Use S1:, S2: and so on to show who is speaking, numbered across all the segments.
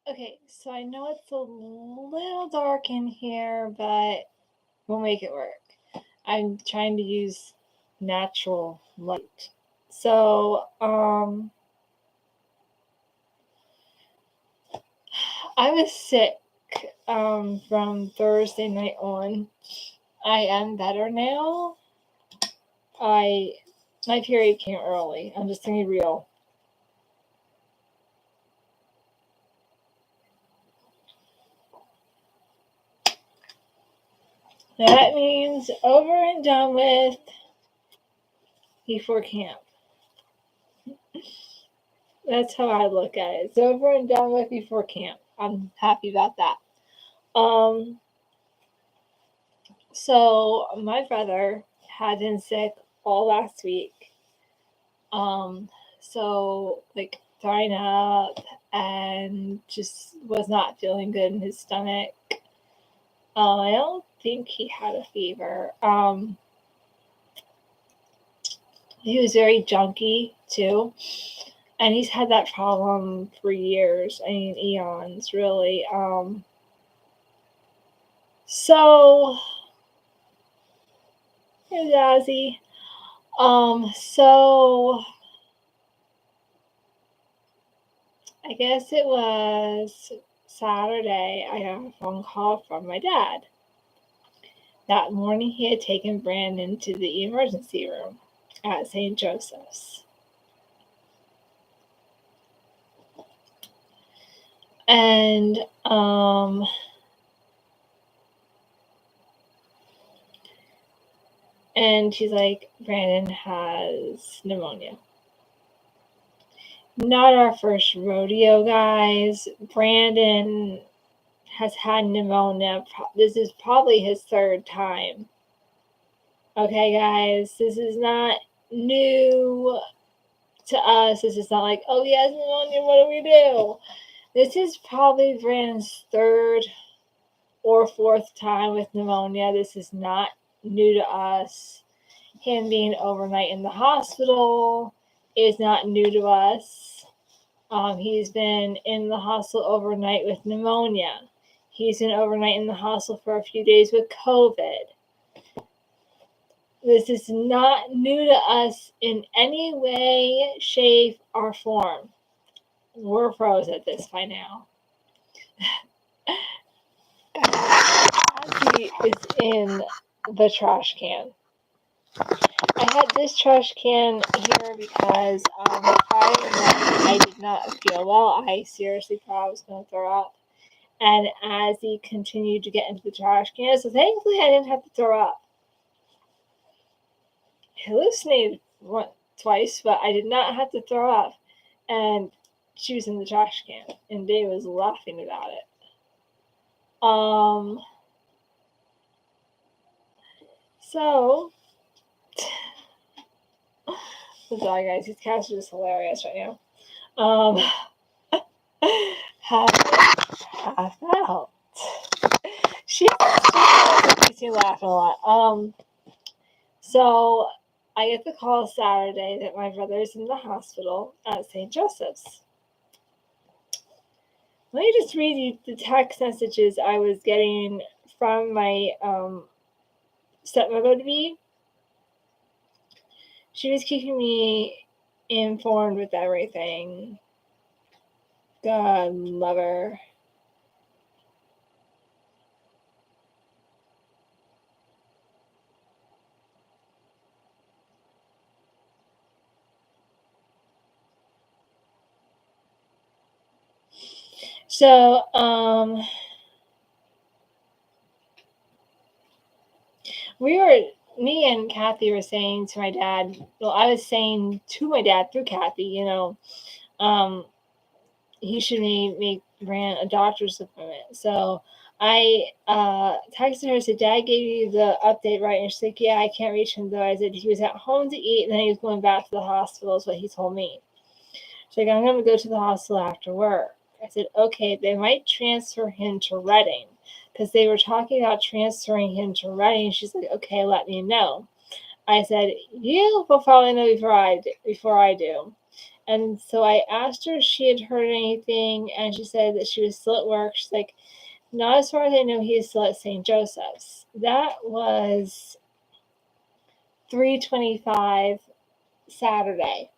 S1: Okay, so I know it's a little dark in here, but we'll make it work. I'm trying to use natural light. So, I was sick from Thursday night on. I am better now. I my period came early. I'm just gonna be real. That means over and done with before camp. That's how I look at it. It's over and done with before camp. I'm happy about that. Um, so my brother had been sick all last week. So like throwing up and just was not feeling good in his stomach. I don't think he had a fever. He was very junky too. And he's had that problem for years. I mean, eons, really. So, here's Ozzy. So I guess it was Saturday. I got a phone call from my dad. That morning, he had taken Brandon to the emergency room at St. Joseph's. And and she's like, Brandon has pneumonia. Not our first rodeo, guys. Brandon has had pneumonia. This is probably his third time. Okay, guys, this is not new to us. This is not like, oh, he has pneumonia, what do we do? This is probably Brandon's third or fourth time with pneumonia. This is not new to us. Him being overnight in the hospital is not new to us. He's been in the hospital overnight with pneumonia. He's been overnight in the hospital for a few days with COVID. This is not new to us in any way, shape, or form. We're pros at this by now. Ozzy is in the trash can. I had this trash can here because I did not feel well. I seriously thought I was going to throw up. And as he continued to get into the trash can, so thankfully I didn't have to throw up. I hallucinated twice, but I did not have to throw up. And she was in the trash can, and Dave was laughing about it. So, the dog, guys, these cats are just hilarious right now. Half out. She makes me laugh a lot. So I get the call Saturday that my brother's in the hospital at St. Joseph's. Let me just read you the text messages I was getting from my stepmother to be. She was keeping me informed with everything. God love her. So, me and Kathy were saying to my dad, well, I was saying to my dad through Kathy, he should make Brand a doctor's appointment. So I texted her and said, Dad gave you the update, right? And she's like, yeah, I can't reach him though. I said, he was at home to eat and then he was going back to the hospital is what he told me. She's like, I'm going to go to the hospital after work. I said, okay, they might transfer him to Reading because they were talking about transferring him to Reading. She's like, okay, let me know. I said, you will probably know before I do. And so I asked her if she had heard anything, and she said that she was still at work. She's like, not as far as I know, he is still at St. Joseph's. That was 3:25 Saturday.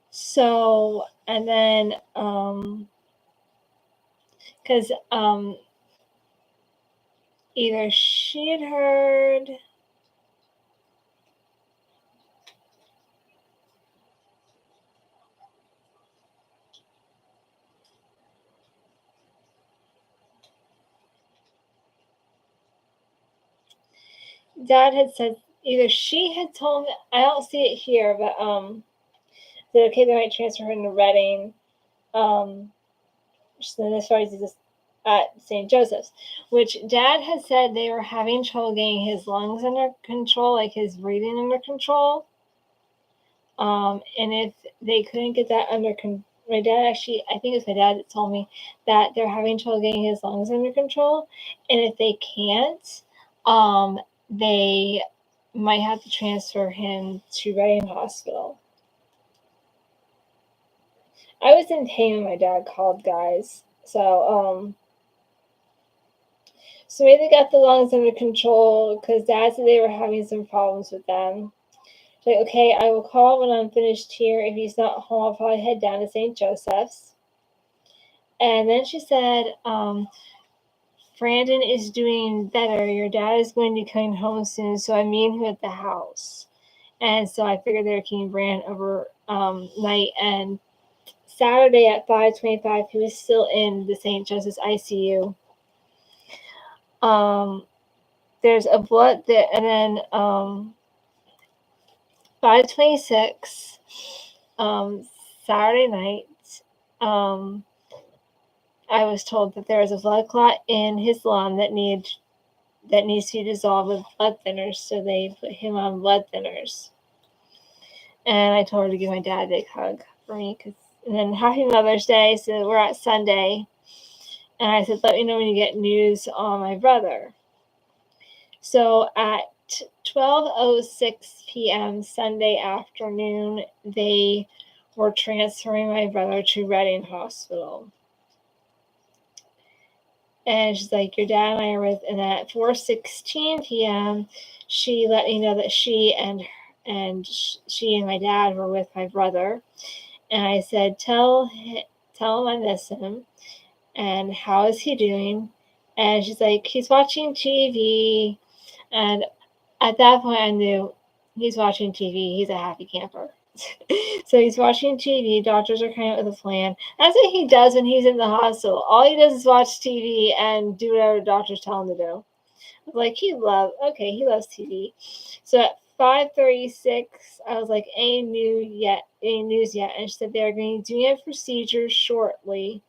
S1: So, and then, because either she had heard, Dad had said, either she had told me, I don't see it here, but that okay, they might transfer her into Reading. So as far as this at St. Joseph's, which Dad had said they were having trouble getting his lungs under control, like his breathing under control. And if they couldn't get that under control, my dad actually, I think it's my dad that told me that they're having trouble getting his lungs under control. And if they can't, they might have to transfer him to Reading Hospital. I was in pain when my dad called, guys. So maybe they got the lungs under control because Dad said they were having some problems with them. Like, okay, I will call when I'm finished here. If he's not home, I'll probably head down to St. Joseph's. And then she said, Brandon is doing better. Your dad is going to be coming home soon, so I'm meeting him at the house. And so I figured they were keeping Brandon over night. And Saturday at 5:25, he was still in the St. Joseph's ICU. There's a blood there, and then 5:26, Saturday night, I was told that there was a blood clot in his lung that needs to be dissolved with blood thinners, so they put him on blood thinners. And I told her to give my dad a big hug for me, and then happy Mother's Day, so we're at Sunday. And I said, let me know when you get news on my brother. So at 12:06 p.m. Sunday afternoon, they were transferring my brother to Reading Hospital. And she's like, your dad and I are with, and at 4:16 p.m., she let me know that she and my dad were with my brother. And I said, tell him I miss him. And how is he doing? And she's like, he's watching TV. And at that point, I knew he's watching TV. He's a happy camper. So he's watching TV. Doctors are coming up with a plan. That's what he does when he's in the hospital. All he does is watch TV and do whatever the doctors tell him to do. Like, he loves TV. So at 5:36, I was like, any news yet? And she said they're going to be doing a procedure shortly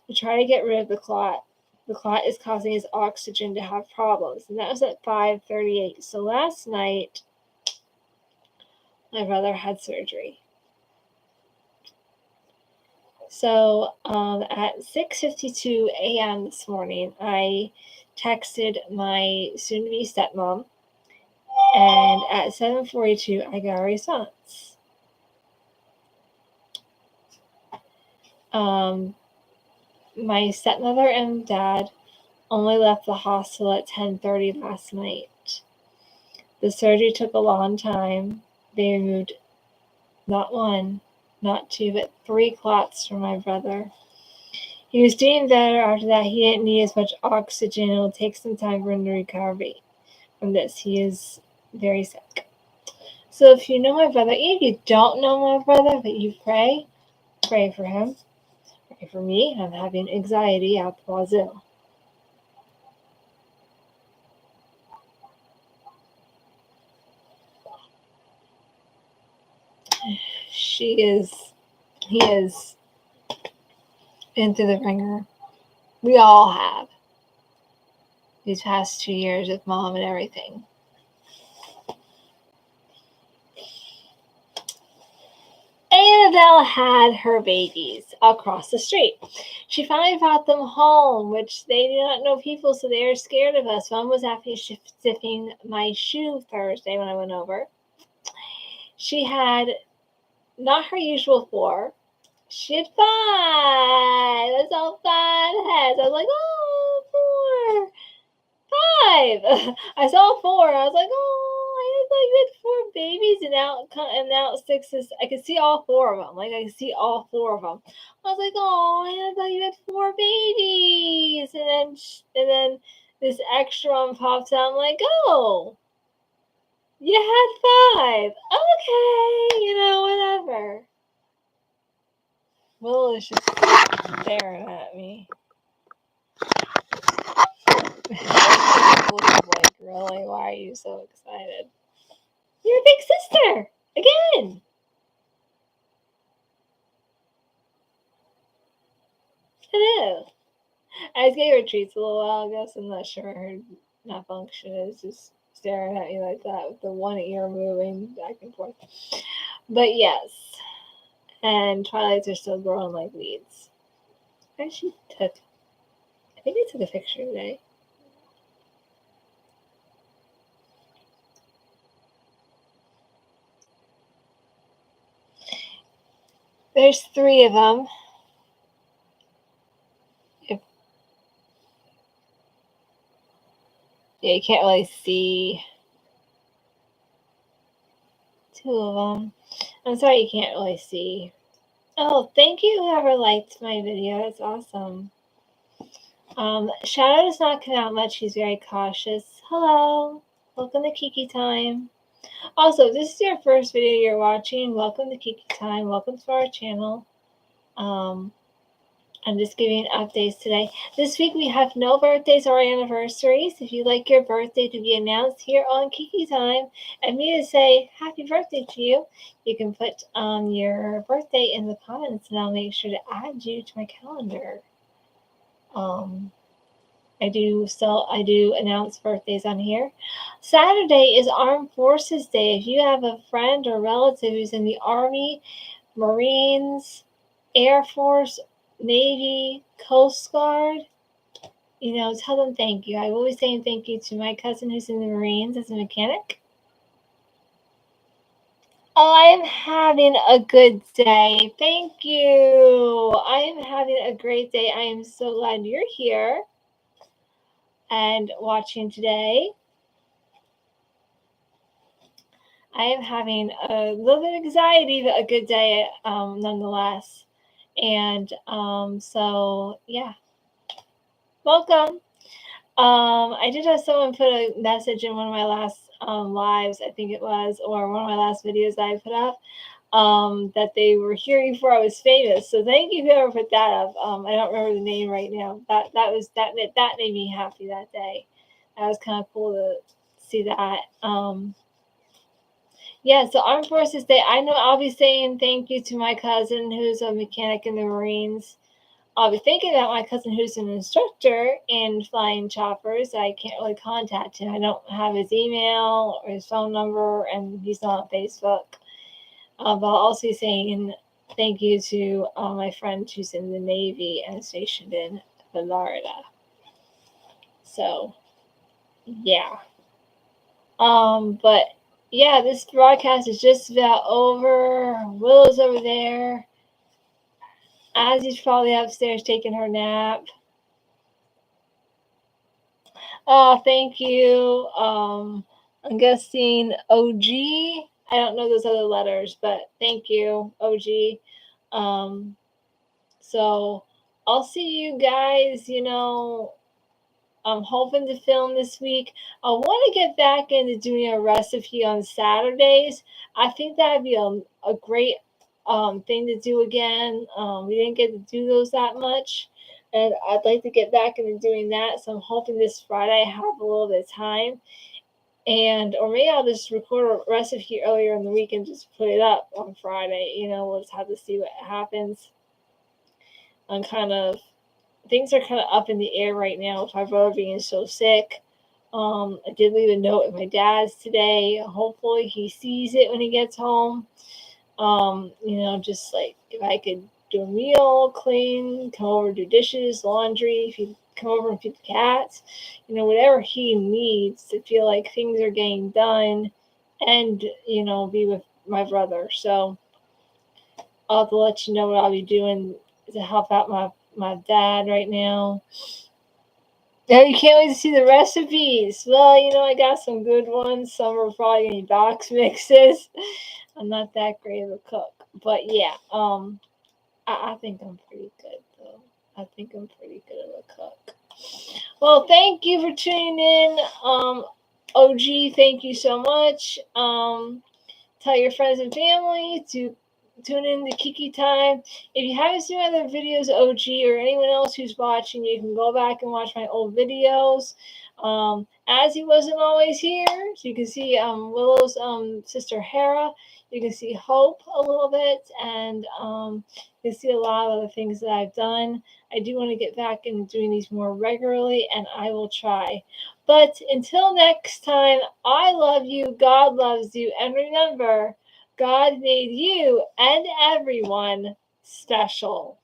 S1: to try to get rid of the clot. The clot is causing his oxygen to have problems. And that was at 5:38. So last night, my brother had surgery. So at 6:52 a.m. this morning, I texted my soon-to-be stepmom, and at 7:42, I got a response. My stepmother and dad only left the hospital at 10:30 last night. The surgery took a long time. They removed not one, not two, but 3 clots from my brother. He was doing better after that. He didn't need as much oxygen. It will take some time for him to recover from this. He is very sick. So if you know my brother, if you don't know my brother, but you pray for him. Pray for me. I'm having anxiety at the wazoo. He is been through the ringer. We all have. These past 2 years with mom and everything. Annabelle had her babies across the street. She finally brought them home, which they do not know people, so they are scared of us. Mom was actually sniffing my shoe Thursday when I went over. she had not her usual 4. She had 5. That's all 5 heads. I was like, oh, 4. 5. I saw 4. I was like, oh, I had like good 4 babies, and now 6 is. I could see all 4 of them. Like I could see all 4 of them. I was like, oh, I thought you had 4 babies, and then this extra one pops out. I'm like, oh, you had 5. Okay, whatever. Will is just staring at me. Like, really? Why are you so excited? You're a big sister! Again! I know. I just gave her treats a little while ago, so I'm not sure her malfunction is just staring at me like that with the one ear moving back and forth. But yes. And Twilights are still growing like weeds. I think I took a picture today. There's 3 of them. Yeah, you can't really see 2 of them. I'm sorry you can't really see. Oh, thank you whoever liked my video. That's awesome. Shadow does not come out much. He's very cautious. Hello. Welcome to Kiki Time. Also, if this is your first video you're watching, welcome to Kiki Time. Welcome to our channel. I'm just giving updates today. This week we have no birthdays or anniversaries. If you'd like your birthday to be announced here on Kiki Time and me to say happy birthday to you, you can put your birthday in the comments and I'll make sure to add you to my calendar. I do announce birthdays on here. Saturday is Armed Forces Day. If you have a friend or relative who's in the Army, Marines, Air Force, Navy, Coast Guard, tell them thank you. I will be saying thank you to my cousin who's in the Marines as a mechanic. Oh, I am having a good day. Thank you. I am having a great day. I am so glad you're here and watching today. I am having a little bit of anxiety, but a good day nonetheless. And so, yeah. Welcome. I did have someone put a message in one of my last lives, I think it was, or one of my last videos that I put up, that they were here before I was famous. So thank you whoever put that up. I don't remember the name right now. That made me happy that day. That was kind of cool to see that. Yeah, so Armed Forces Day. I know I'll be saying thank you to my cousin who's a mechanic in the Marines. I'll be thinking about my cousin who's an instructor in flying choppers. I can't really contact him. I don't have his email or his phone number, and he's not on Facebook. But I'll also be saying thank you to my friend who's in the Navy and stationed in Florida. So, yeah. But yeah, this broadcast is just about over. Willow's over there. Azzy's probably upstairs taking her nap. Thank you. I'm guessing OG. I don't know those other letters, but thank you, OG. So I'll see you guys, I'm hoping to film this week. I want to get back into doing a recipe on Saturdays. I think that'd be a great thing to do again. We didn't get to do those that much. And I'd like to get back into doing that. So I'm hoping this Friday I have a little bit of time. Or maybe I'll just record a recipe earlier in the week and just put it up on Friday. We'll just have to see what happens. Things are kind of up in the air right now with my brother being so sick. I did leave a note at my dad's today. Hopefully he sees it when he gets home. Just like if I could do a meal, clean, come over, do dishes, laundry, if he'd come over and feed the cats, whatever he needs to feel like things are getting done and, be with my brother. So I'll have to let you know what I'll be doing to help out my dad right now. Oh, you can't wait to see the recipes. Well, I got some good ones. Some are probably gonna be box mixes. I'm not that great of a cook, but yeah, I think I'm pretty good though. I think I'm pretty good of a cook. Well, thank you for tuning in. OG, thank you so much. Tell your friends and family to tune in to Kiki Time. If you haven't seen other videos, OG, or anyone else who's watching, you can go back and watch my old videos. As he wasn't always here, so you can see Willow's sister Hera. You can see Hope a little bit, and you can see a lot of the things that I've done. I do want to get back into doing these more regularly, and I will try. But until next time, I love you, God loves you, and remember, God made you and everyone special.